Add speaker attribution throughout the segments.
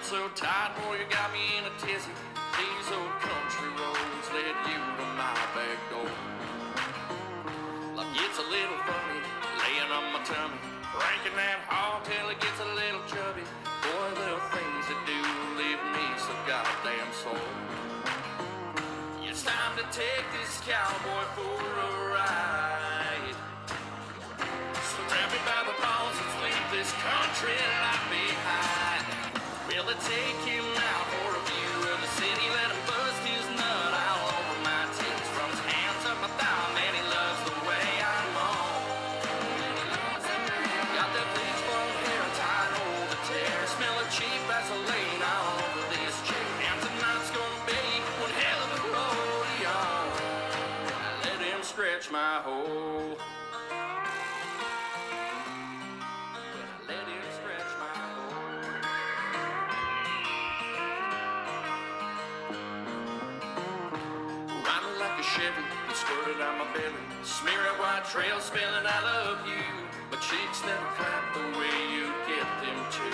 Speaker 1: so tight, boy, you got me in a tizzy. These old country roads led you to my back door. Life gets a little funny, laying on my tummy, cranking that hog till it gets a little chubby. Boy, the things that do leave me so goddamn sore. It's time to take this cowboy for a ride. So grab me by the balls, let's leave this country life behind. Will it take him out for a view of the city? Let him bust his nut all over my tits. From his hands up my thigh, man, he loves the way I moan. Got that bleach blonde hair tied over the tear. Smell of cheap Vaseline all over this chick. And tonight's gonna be one hell of a rodeo. Let him stretch my hole. Let him stretch my hole. Ride me like a Chevy, you squirted on my belly. Smear a white trail spelling I love you. My cheeks never clap the way you get them to.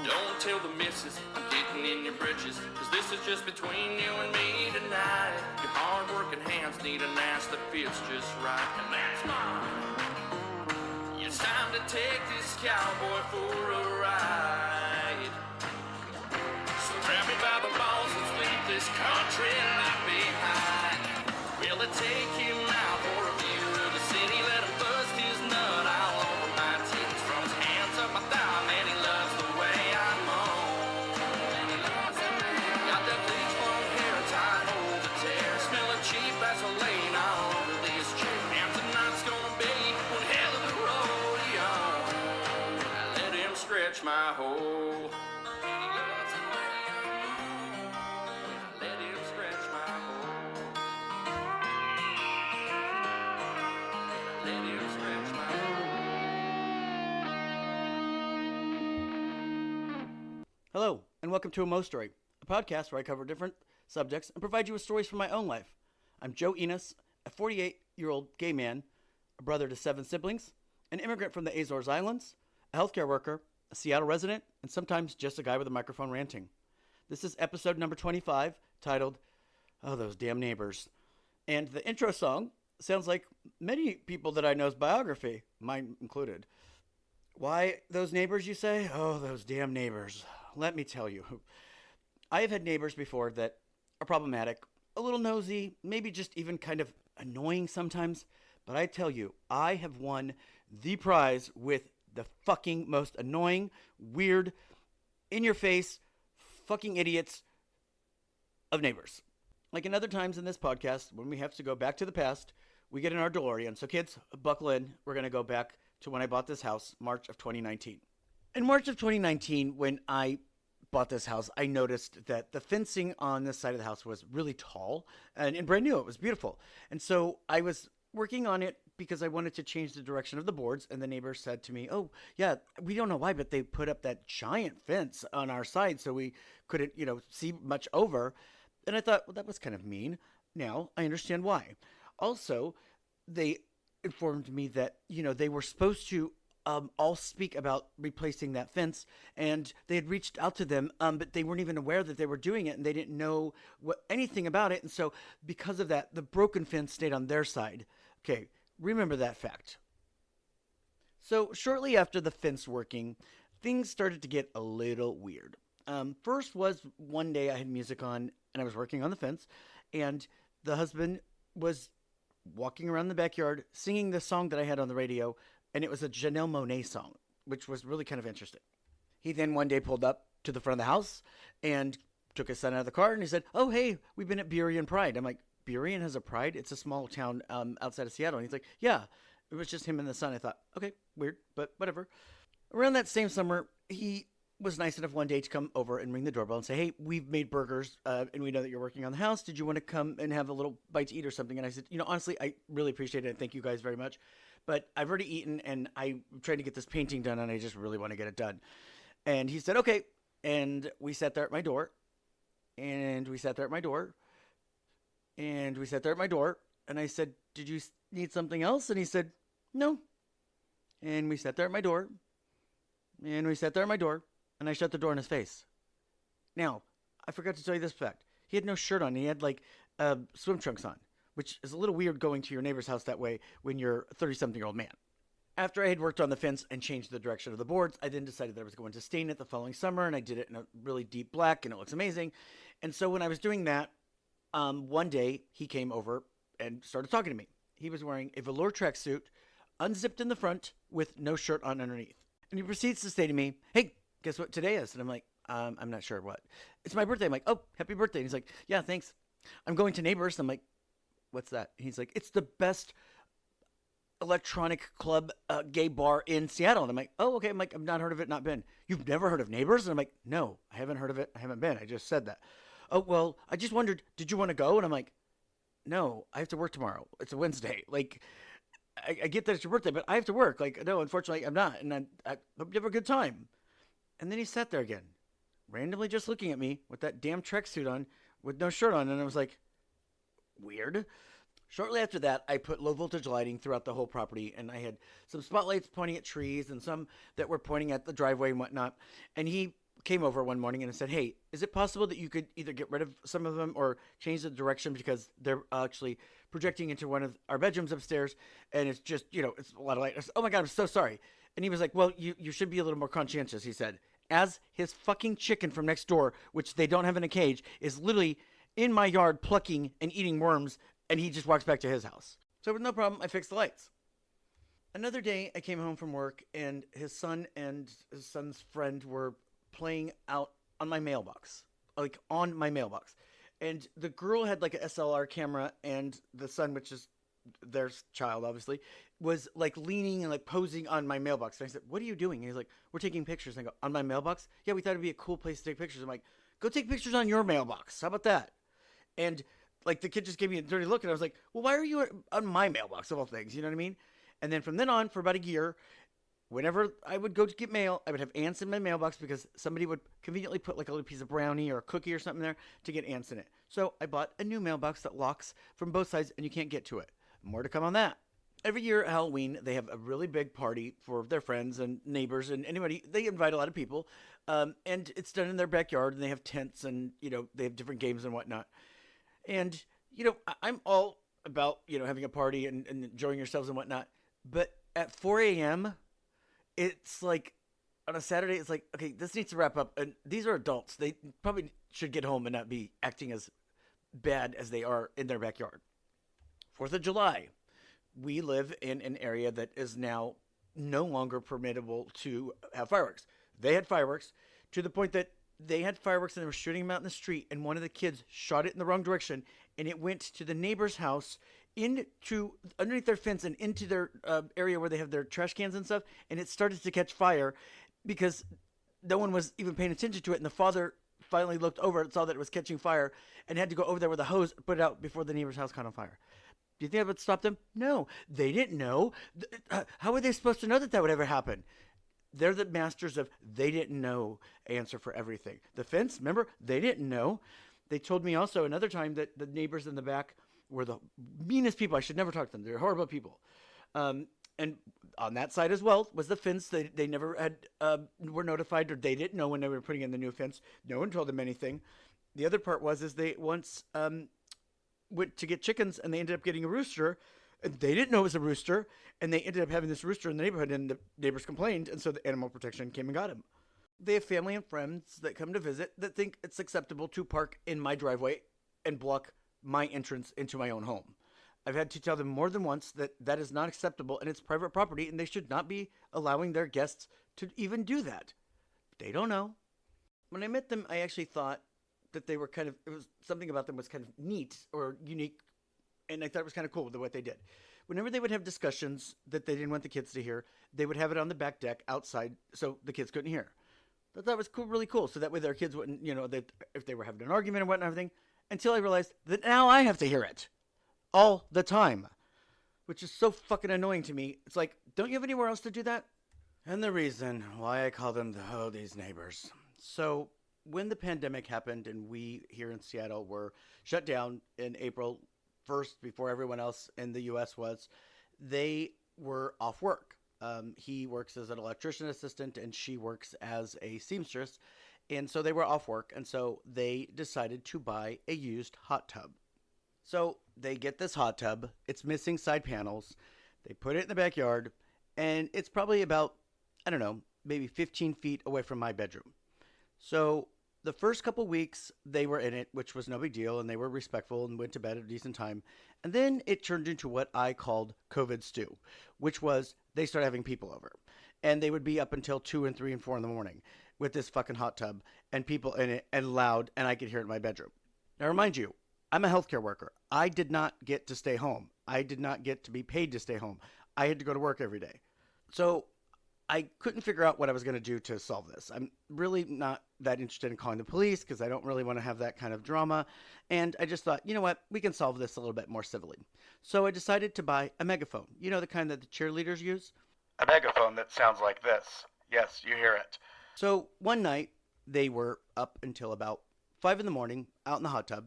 Speaker 1: Don't tell the missus I'm getting in your britches, cause this is just between you and me tonight. Your hard-working hands need an ass that fits just right, and that's mine. It's time to take this cowboy for a ride. So grab me by the balls, let's leave this country life behind. Will it take him out for a view of the city? Let him bust his nut all over my tits. From his hands up my thigh, man, he loves the way I moan. Got that bleach blonde hair tied over the tear. Smell of cheap Vaseline all over this chick. And tonight's gonna be one hell of a rodeo. Let him stretch my hole. Let him stretch my hole. Let him stretch my hole.
Speaker 2: Hello, and welcome to A Mo Story, a podcast where I cover different subjects and provide you with stories from my own life. I'm Joe Enos, a 48-year-old gay man, a brother to 7 siblings, an immigrant from the Azores Islands, a healthcare worker, a Seattle resident, and sometimes just a guy with a microphone ranting. This is episode number 25, titled, Oh, Those Damn Neighbors. And the intro song sounds like many people that I know's biography, mine included. Why those neighbors, you say? Oh, those damn neighbors. Let me tell you. I have had neighbors before that are problematic, a little nosy, maybe just even kind of annoying sometimes. But I tell you, I have won the prize with the fucking most annoying, weird, in-your-face, fucking idiots of neighbors. Like in other times in this podcast, when we have to go back to the past, we get in our DeLorean. So kids, buckle in. We're going to go back to when I bought this house, March of 2019. In March of 2019, when I bought this house, I noticed that the fencing on this side of the house was really tall and brand new. It was beautiful. And so I was working on it because I wanted to change the direction of the boards. And the neighbor said to me, oh, yeah, we don't know why, but they put up that giant fence on our side so we couldn't, see much over. And I thought, well, that was kind of mean. Now I understand why. Also, they informed me that, they were supposed to all speak about replacing that fence, and they had reached out to them, but they weren't even aware that they were doing it, and they didn't know anything about it. And so because of that, the broken fence stayed on their side. Okay, remember that fact. So shortly after the fence working, things started to get a little weird. First was one day I had music on, and I was working on the fence, and the husband was walking around the backyard singing the song that I had on the radio, and it was a Janelle Monáe song, which was really kind of interesting. He then one day pulled up to the front of the house and took his son out of the car, and he said, oh, hey, we've been at Burien Pride. I'm like, Burien has a pride? It's a small town outside of Seattle. And he's like, yeah, it was just him and the son. I thought, okay, weird, but whatever. Around that same summer, he was nice enough one day to come over and ring the doorbell and say, hey, we've made burgers, and we know that you're working on the house. Did you want to come and have a little bite to eat or something? And I said, honestly, I really appreciate it, and thank you guys very much. But I've already eaten, and I'm trying to get this painting done, and I just really want to get it done. And he said, okay. And we sat there at my door, and we sat there at my door, and we sat there at my door. And I said, did you need something else? And he said, no. And we sat there at my door, And we sat there at my door, and I shut the door in his face. Now, I forgot to tell you this fact. He had no shirt on. He had like swim trunks on, which is a little weird going to your neighbor's house that way when you're a 30-something-year-old man. After I had worked on the fence and changed the direction of the boards, I then decided that I was going to stain it the following summer, and I did it in a really deep black, and it looks amazing. And so when I was doing that, one day he came over and started talking to me. He was wearing a velour tracksuit, unzipped in the front, with no shirt on underneath. And he proceeds to say to me, "Hey, guess what today is?" And I'm like, I'm not sure what. "It's my birthday." I'm like, "Oh, happy birthday." And he's like, "Yeah, thanks. I'm going to Neighbors." I'm like, "What's that?" And he's like, "It's the best electronic club gay bar in Seattle." And I'm like, "Oh, okay." I'm like, "I've not heard of it, not been." "You've never heard of Neighbors?" And I'm like, "No, I haven't heard of it. I haven't been. I just said that." "Oh, well, I just wondered, did you want to go?" And I'm like, "No, I have to work tomorrow. It's a Wednesday." Like, I get that it's your birthday, but I have to work. Like, no, unfortunately, I'm not. And I hope you have a good time. And then he sat there again, randomly just looking at me with that damn tracksuit on with no shirt on. And I was like, weird. Shortly after that, I put low voltage lighting throughout the whole property, and I had some spotlights pointing at trees and some that were pointing at the driveway and whatnot. And he came over one morning and said, "Hey, is it possible that you could either get rid of some of them or change the direction because they're actually projecting into one of our bedrooms upstairs, and it's just, it's a lot of light." I said, "Oh my God, I'm so sorry." And he was like, "Well, you should be a little more conscientious," he said, as his fucking chicken from next door, which they don't have in a cage, is literally in my yard plucking and eating worms, and he just walks back to his house. So with no problem, I fixed the lights. Another day, I came home from work, and his son and his son's friend were playing out on my mailbox, like on my mailbox. And the girl had like a SLR camera, and the son, which is their child, obviously, was like leaning and like posing on my mailbox. And I said, "What are you doing?" And he's like, "We're taking pictures." And I go, "On my mailbox?" "Yeah, we thought it'd be a cool place to take pictures." I'm like, "Go take pictures on your mailbox. How about that?" And like the kid just gave me a dirty look, and I was like, "Well, why are you on my mailbox of all things?" You know what I mean? And then from then on, for about a year, whenever I would go to get mail, I would have ants in my mailbox because somebody would conveniently put like a little piece of brownie or a cookie or something there to get ants in it. So I bought a new mailbox that locks from both sides and you can't get to it. More to come on that. Every year at Halloween, they have a really big party for their friends and neighbors and anybody. They invite a lot of people, and it's done in their backyard. And they have tents and they have different games and whatnot. And I'm all about having a party and enjoying yourselves and whatnot. But at 4 a.m., it's like on a Saturday, it's like, okay, this needs to wrap up. And these are adults. They probably should get home and not be acting as bad as they are in their backyard. 4th of July, we live in an area that is now no longer permittable to have fireworks. They had fireworks to the point that they had fireworks and they were shooting them out in the street, and one of the kids shot it in the wrong direction, and it went to the neighbor's house, into underneath their fence and into their area where they have their trash cans and stuff, and it started to catch fire because no one was even paying attention to it, and the father finally looked over and saw that it was catching fire and had to go over there with a hose, put it out before the neighbor's house caught on fire. Do you think that would stop them? No, they didn't know. How were they supposed to know that would ever happen? They're the masters of "they didn't know" answer for everything. The fence, remember, they didn't know. They told me also another time that the neighbors in the back were the meanest people. I should never talk to them. They're horrible people. And on that side as well was the fence. They never had were notified, or they didn't know when they were putting in the new fence. No one told them anything. The other part is they once went to get chickens, and they ended up getting a rooster. And they didn't know it was a rooster, and they ended up having this rooster in the neighborhood, and the neighbors complained, and so the animal protection came and got him. They have family and friends that come to visit that think it's acceptable to park in my driveway and block my entrance into my own home. I've had to tell them more than once that that is not acceptable, and it's private property, and they should not be allowing their guests to even do that. They don't know. When I met them, I actually thought that they were it was something about them was kind of neat or unique, and I thought it was kind of cool with what they did. Whenever they would have discussions that they didn't want the kids to hear, they would have it on the back deck outside so the kids couldn't hear. I thought that was cool, really cool, so that way their kids wouldn't, if they were having an argument and whatnot and everything, until I realized that now I have to hear it all the time, which is so fucking annoying to me. It's like, don't you have anywhere else to do that? And the reason why I call them these neighbors. So when the pandemic happened and we here in Seattle were shut down in April 1st before everyone else in the U.S. was, they were off work. He works as an electrician assistant, and she works as a seamstress. And so they were off work, and so they decided to buy a used hot tub. So they get this hot tub. It's missing side panels. They put it in the backyard, and it's probably about, I don't know, maybe 15 feet away from my bedroom. So the first couple weeks they were in it, which was no big deal, and they were respectful and went to bed at a decent time. And then it turned into what I called COVID stew, which was they started having people over. And they would be up until 2 and 3 and 4 in the morning with this fucking hot tub and people in it and loud, and I could hear it in my bedroom. Now, remind you, I'm a healthcare worker. I did not get to stay home. I did not get to be paid to stay home. I had to go to work every day. So I couldn't figure out what I was going to do to solve this. I'm really not that interested in calling the police because I don't really want to have that kind of drama. And I just thought, you know what? We can solve this a little bit more civilly. So I decided to buy a megaphone. You know, the kind that the cheerleaders use?
Speaker 3: A megaphone that sounds like this. Yes, you hear it.
Speaker 2: So one night they were up until about 5 in the morning out in the hot tub.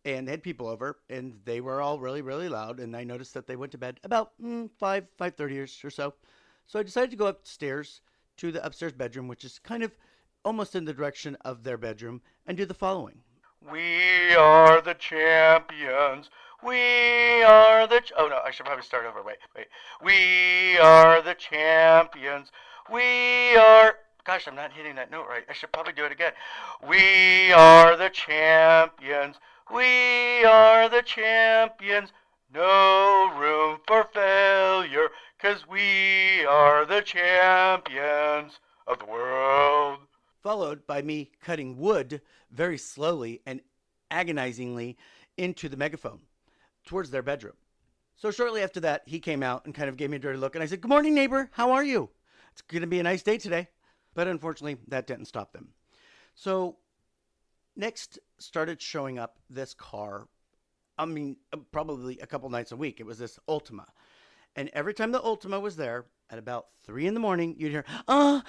Speaker 2: And they had people over, and they were all really, really loud. And I noticed that they went to bed about 5:30ish or so. So I decided to go upstairs to the upstairs bedroom, which is kind of almost in the direction of their bedroom, and do the following.
Speaker 3: We are the champions. We are the... oh, no, I should probably start over. Wait. We are the champions. We are... gosh, I'm not hitting that note right. I should probably do it again. We are the champions. We are the champions. No room for failure, 'cause we are the champions of the world.
Speaker 2: Followed by me cutting wood very slowly and agonizingly into the megaphone towards their bedroom. So shortly after that, he came out and kind of gave me a dirty look, and I said, "Good morning, neighbor. How are you? It's going to be a nice day today." But unfortunately, that didn't stop them. So next started showing up this car. I mean, probably a couple nights a week. It was this Ultima. And every time the Ultima was there, at about 3 in the morning, you'd hear, And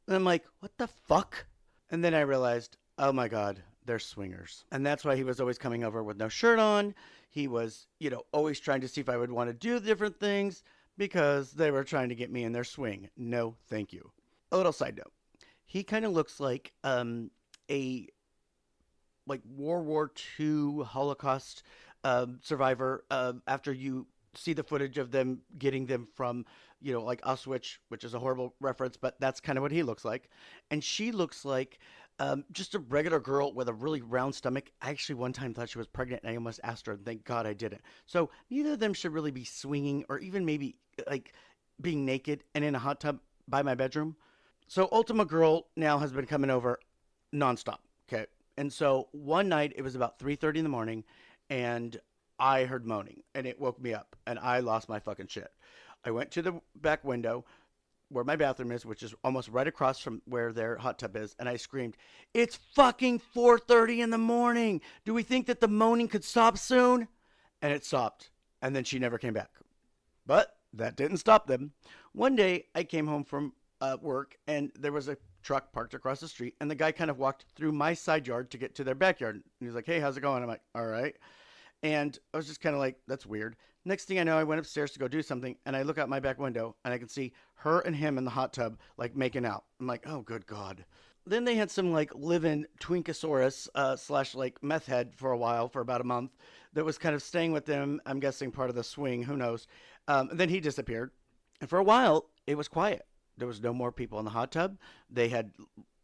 Speaker 2: I'm like, what the fuck? And then I realized, oh my God, they're swingers. And that's why he was always coming over with no shirt on. He was, always trying to see if I would want to do different things because they were trying to get me in their swing. No, thank you. A little side note. He kind of looks like a World War II Holocaust survivor after you see the footage of them getting them from, like Auschwitz, which is a horrible reference, but that's kind of what he looks like. And she looks like just a regular girl with a really round stomach. I actually one time thought she was pregnant, and I almost asked her, and thank God I didn't. So neither of them should really be swinging or even maybe like being naked and in a hot tub by my bedroom. So Ultima Girl now has been coming over nonstop, okay? And so one night, it was about 3:30 in the morning, and I heard moaning, and it woke me up, and I lost my fucking shit. I went to the back window where my bathroom is, which is almost right across from where their hot tub is, and I screamed, "It's fucking 4:30 in the morning! Do we think that the moaning could stop soon?" And it stopped, and then she never came back. But that didn't stop them. One day, I came home from work, and there was a truck parked across the street, and the guy kind of walked through my side yard to get to their backyard. And he was like, "Hey, how's it going?" I'm like, "All right." And I was just kind of like, that's weird. Next thing I know, I went upstairs to go do something, and I look out my back window, and I can see her and him in the hot tub, like, making out. I'm like, oh, good God. Then they had some, like, live-in Twinkosaurus / meth head for a while, for about a month, that was kind of staying with them, I'm guessing part of the swing, who knows. Then he disappeared. And for a while, it was quiet. There was no more people in the hot tub. They had,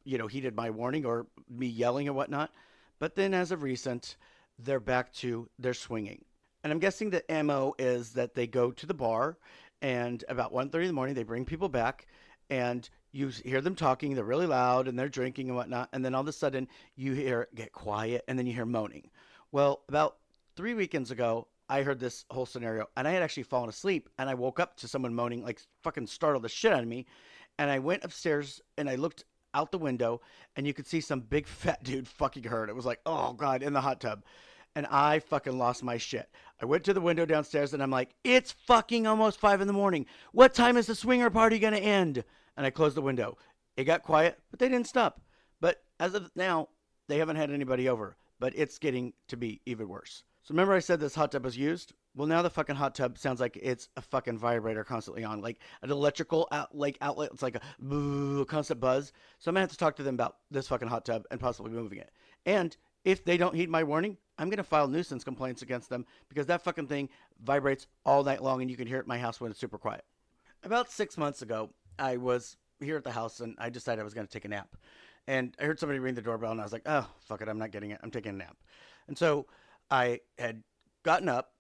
Speaker 2: heeded my warning or me yelling or whatnot. But then as of recent, they're back to their swinging. And I'm guessing the MO is that they go to the bar, and about 1:30 in the morning, they bring people back, and you hear them talking. They're really loud, and they're drinking and whatnot. And then all of a sudden, you hear it get quiet, and then you hear moaning. Well, about 3 weekends ago, I heard this whole scenario, and I had actually fallen asleep, and I woke up to someone moaning, like fucking startled the shit out of me. And I went upstairs, and I looked out the window, and you could see some big fat dude fucking her. And it was like, oh God, in the hot tub. And I fucking lost my shit. I went to the window downstairs, and I'm like, it's fucking almost 5 in the morning. What time is the swinger party going to end? And I closed the window. It got quiet, but they didn't stop. But as of now, they haven't had anybody over. But it's getting to be even worse. So remember I said this hot tub was used? Well, now the fucking hot tub sounds like it's a fucking vibrator constantly on, like an electrical outlet. It's like a constant buzz. So I'm gonna have to talk to them about this fucking hot tub and possibly moving it. And if they don't heed my warning, I'm gonna file nuisance complaints against them because that fucking thing vibrates all night long, and you can hear it in my house when it's super quiet. About 6 months ago, I was here at the house and I decided I was gonna take a nap. And I heard somebody ring the doorbell, and I was like, oh fuck it, I'm not getting it. I'm taking a nap. And so I had gotten up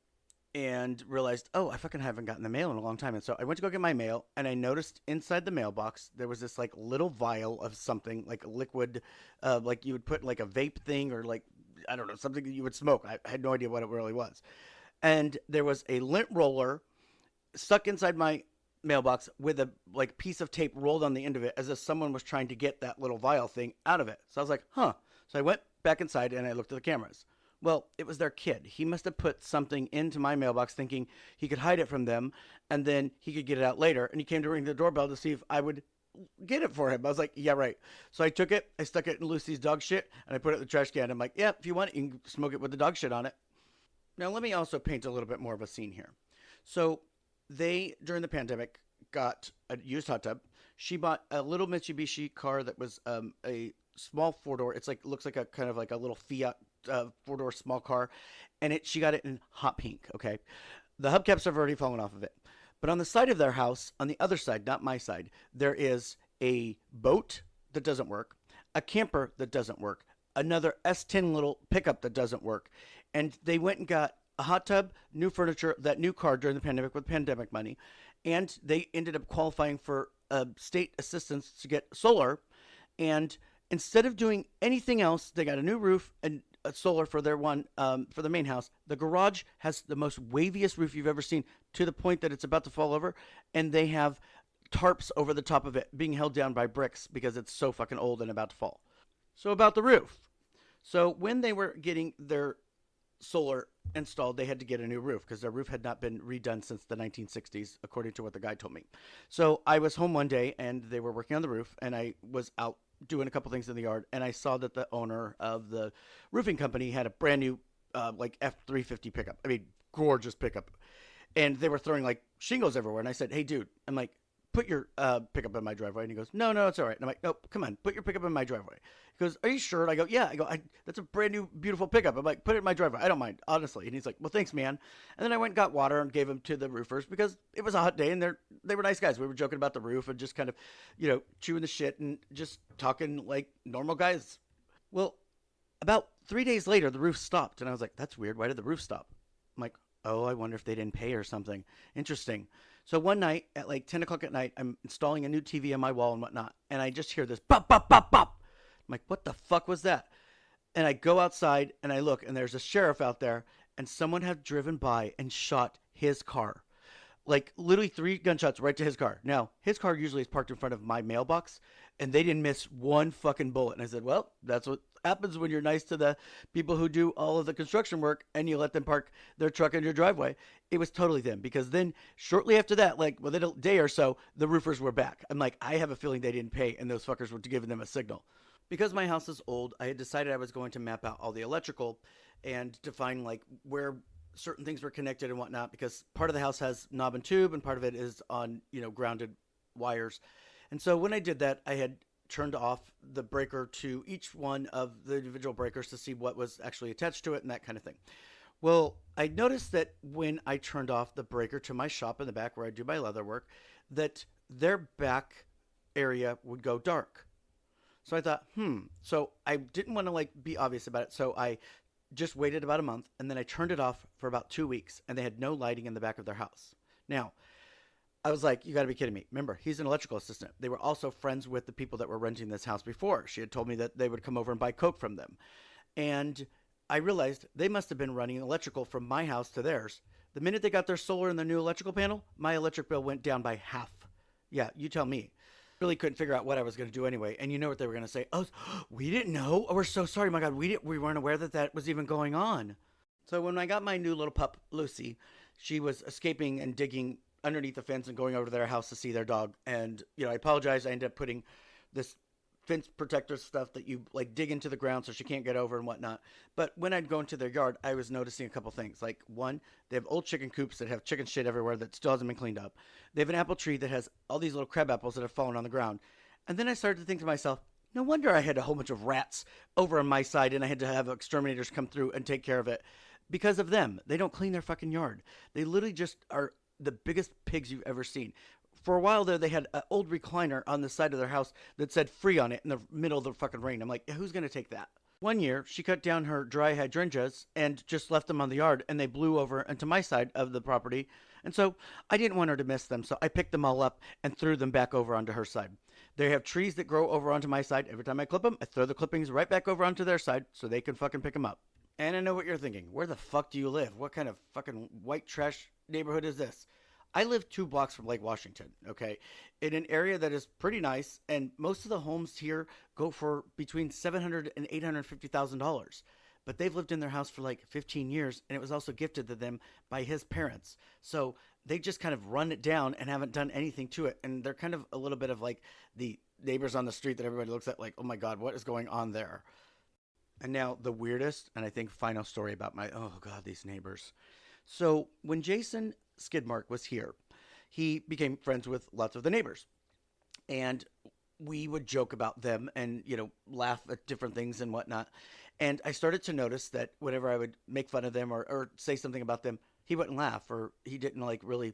Speaker 2: and realized, oh, I fucking haven't gotten the mail in a long time. And so I went to go get my mail, and I noticed inside the mailbox there was this like little vial of something, like a liquid, like you would put like a vape thing, or like, I don't know, something that you would smoke. I had no idea what it really was. And there was a lint roller stuck inside my mailbox with a like piece of tape rolled on the end of it, as if someone was trying to get that little vial thing out of it. So I was like, huh. So I went back inside and I looked at the cameras. Well, it was their kid. He must have put something into my mailbox thinking he could hide it from them, and then he could get it out later. And he came to ring the doorbell to see if I would get it for him. I was like, yeah, right. So I took it, I stuck it in Lucy's dog shit, and I put it in the trash can. I'm like, yeah, if you want it, you can smoke it with the dog shit on it. Now, let me also paint a little bit more of a scene here. So they, during the pandemic, got a used hot tub. She bought a little Mitsubishi car that was a small four-door. It's like, looks like a kind of like a little Fiat four-door small car, and she got it in hot pink. Okay, the hubcaps have already fallen off of it, but on the side of their house, on the other side, not my side, there is a boat that doesn't work, a camper that doesn't work, another S10 little pickup that doesn't work, and they went and got a hot tub, new furniture, that new car during the pandemic with pandemic money, and they ended up qualifying for state assistance to get solar. And instead of doing anything else, they got a new roof and solar for their for the main house. The garage has the most waviest roof you've ever seen, to the point that it's about to fall over, and they have tarps over the top of it being held down by bricks because it's so fucking old and about to fall. So about the roof. So when they were getting their solar installed, they had to get a new roof because their roof had not been redone since the 1960s, according to what the guy told me. So I was home one day and they were working on the roof, and I was out doing a couple things in the yard, and I saw that the owner of the roofing company had a brand new like F350 pickup. I mean, gorgeous pickup. And they were throwing like shingles everywhere. And I said, hey, dude, I'm like, put your pickup in my driveway. And he goes, no, it's all right. And I'm like, no, come on, put your pickup in my driveway. He goes, are you sure? And I go, yeah. I go, that's a brand new, beautiful pickup. I'm like, put it in my driveway. I don't mind, honestly. And he's like, well, thanks, man. And then I went and got water and gave them to the roofers because it was a hot day, and they were nice guys. We were joking about the roof and just kind of, chewing the shit and just talking like normal guys. Well, about 3 days later, the roof stopped. And I was like, that's weird. Why did the roof stop? I'm like, oh, I wonder if they didn't pay or something. Interesting. So one night at like 10 o'clock at night, I'm installing a new TV on my wall and whatnot, and I just hear this bop, bop, bop, bop. I'm like, what the fuck was that? And I go outside and I look, and there's a sheriff out there, and someone had driven by and shot his car. Like literally 3 gunshots right to his car. Now, his car usually is parked in front of my mailbox, and they didn't miss one fucking bullet. And I said, well, that's what happens when you're nice to the people who do all of the construction work and you let them park their truck in your driveway. It was totally them, because then shortly after that, like within a day or so, the roofers were back. I'm like, I have a feeling they didn't pay, and those fuckers were giving them a signal. Because my house is old, I had decided I was going to map out all the electrical and define like where certain things were connected and whatnot, because part of the house has knob and tube and part of it is on, grounded wires. And so when I did that, I had turned off the breaker to each one of the individual breakers to see what was actually attached to it and that kind of thing. Well, I noticed that when I turned off the breaker to my shop in the back where I do my leather work, that their back area would go dark. So I thought, So I didn't want to like be obvious about it. So I just waited about a month, and then I turned it off for about 2 weeks, and they had no lighting in the back of their house. Now, I was like, you got to be kidding me. Remember, he's an electrical assistant. They were also friends with the people that were renting this house before. She had told me that they would come over and buy Coke from them. And I realized they must have been running electrical from my house to theirs. The minute they got their solar and their new electrical panel, my electric bill went down by half. Yeah, you tell me. Really couldn't figure out what I was going to do anyway. And you know what they were going to say? Oh, we didn't know. Oh, we're so sorry. My God, we weren't aware that was even going on. So when I got my new little pup, Lucy, she was escaping and digging underneath the fence and going over to their house to see their dog. And, I apologized. I ended up putting this fence protector stuff that you like dig into the ground so she can't get over and whatnot. But when I'd go into their yard, I was noticing a couple things. Like, one, they have old chicken coops that have chicken shit everywhere that still hasn't been cleaned up. They have an apple tree that has all these little crab apples that have fallen on the ground. And then I started to think to myself, no wonder I had a whole bunch of rats over on my side and I had to have exterminators come through and take care of it. Because of them. They don't clean their fucking yard. They literally just are the biggest pigs you've ever seen. For a while there, they had an old recliner on the side of their house that said free on it in the middle of the fucking rain. I'm like, who's going to take that? One year, she cut down her dry hydrangeas and just left them on the yard, and they blew over into my side of the property. And so I didn't want her to miss them, so I picked them all up and threw them back over onto her side. They have trees that grow over onto my side. Every time I clip them, I throw the clippings right back over onto their side so they can fucking pick them up. And I know what you're thinking. Where the fuck do you live? What kind of fucking white trash neighborhood is this? I live 2 blocks from Lake Washington, okay, in an area that is pretty nice, and most of the homes here go for between $700,000 and $850,000. But they've lived in their house for like 15 years, and it was also gifted to them by his parents. So they just kind of run it down and haven't done anything to it, and they're kind of a little bit of like the neighbors on the street that everybody looks at like, oh my God, what is going on there? And now the weirdest, and I think final story about oh God, these neighbors. So when Jason Skidmark was here, he became friends with lots of the neighbors. And we would joke about them and, laugh at different things and whatnot. And I started to notice that whenever I would make fun of them or say something about them, he wouldn't laugh or he didn't like really,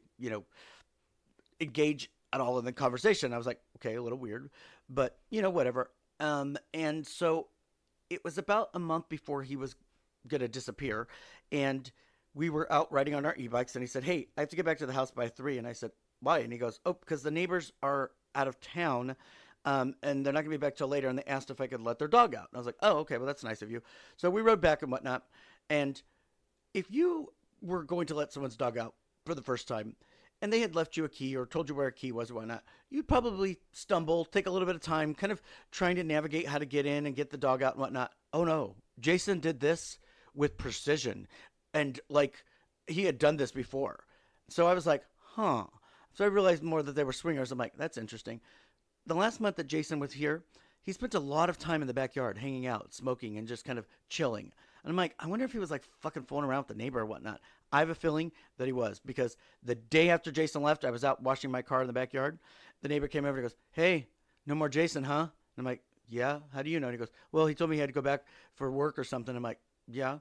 Speaker 2: engage at all in the conversation. I was like, okay, a little weird, but whatever. And so it was about a month before he was going to disappear. And we were out riding on our e-bikes and he said, hey, I have to get back to the house by 3. And I said, why? And he goes, oh, because the neighbors are out of town. And they're not going to be back till later. And they asked if I could let their dog out. And I was like, oh, okay, well, that's nice of you. So we rode back and whatnot. And if you were going to let someone's dog out for the first time and they had left you a key or told you where a key was or whatnot, you'd probably stumble, take a little bit of time, kind of trying to navigate how to get in and get the dog out and whatnot. Oh, no. Jason did this with precision. And like he had done this before. So I was like, huh. So I realized more that they were swingers. I'm like, that's interesting. The last month that Jason was here, he spent a lot of time in the backyard hanging out, smoking, and just kind of chilling. And I'm like, I wonder if he was like fucking fooling around with the neighbor or whatnot. I have a feeling that he was, because the day after Jason left, I was out washing my car in the backyard. The neighbor came over and goes, hey, no more Jason, huh? And I'm like, yeah, how do you know? And he goes, well, he told me he had to go back for work or something. I'm like, yeah.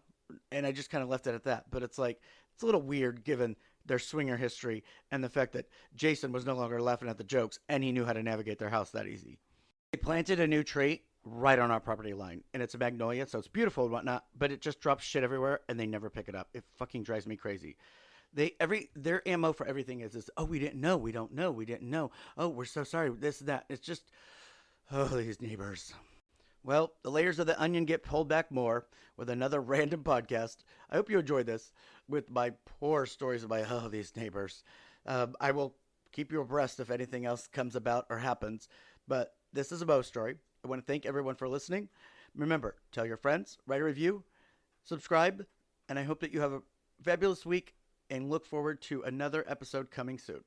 Speaker 2: And I just kind of left it at that. But it's like, it's a little weird given their swinger history and the fact that Jason was no longer laughing at the jokes and he knew how to navigate their house that easy. They planted a new tree right on our property line, and it's a magnolia, so it's beautiful and whatnot, but it just drops shit everywhere and they never pick it up. It fucking drives me crazy. Their ammo for everything is, oh, we didn't know, we don't know, we didn't know. Oh, we're so sorry, this, that. It's just, oh, these neighbors. Well, the layers of the onion get pulled back more with another random podcast. I hope you enjoyed this with my poor stories of these neighbors. I will keep you abreast if anything else comes about or happens. But this is a Mo story. I want to thank everyone for listening. Remember, tell your friends, write a review, subscribe, and I hope that you have a fabulous week and look forward to another episode coming soon.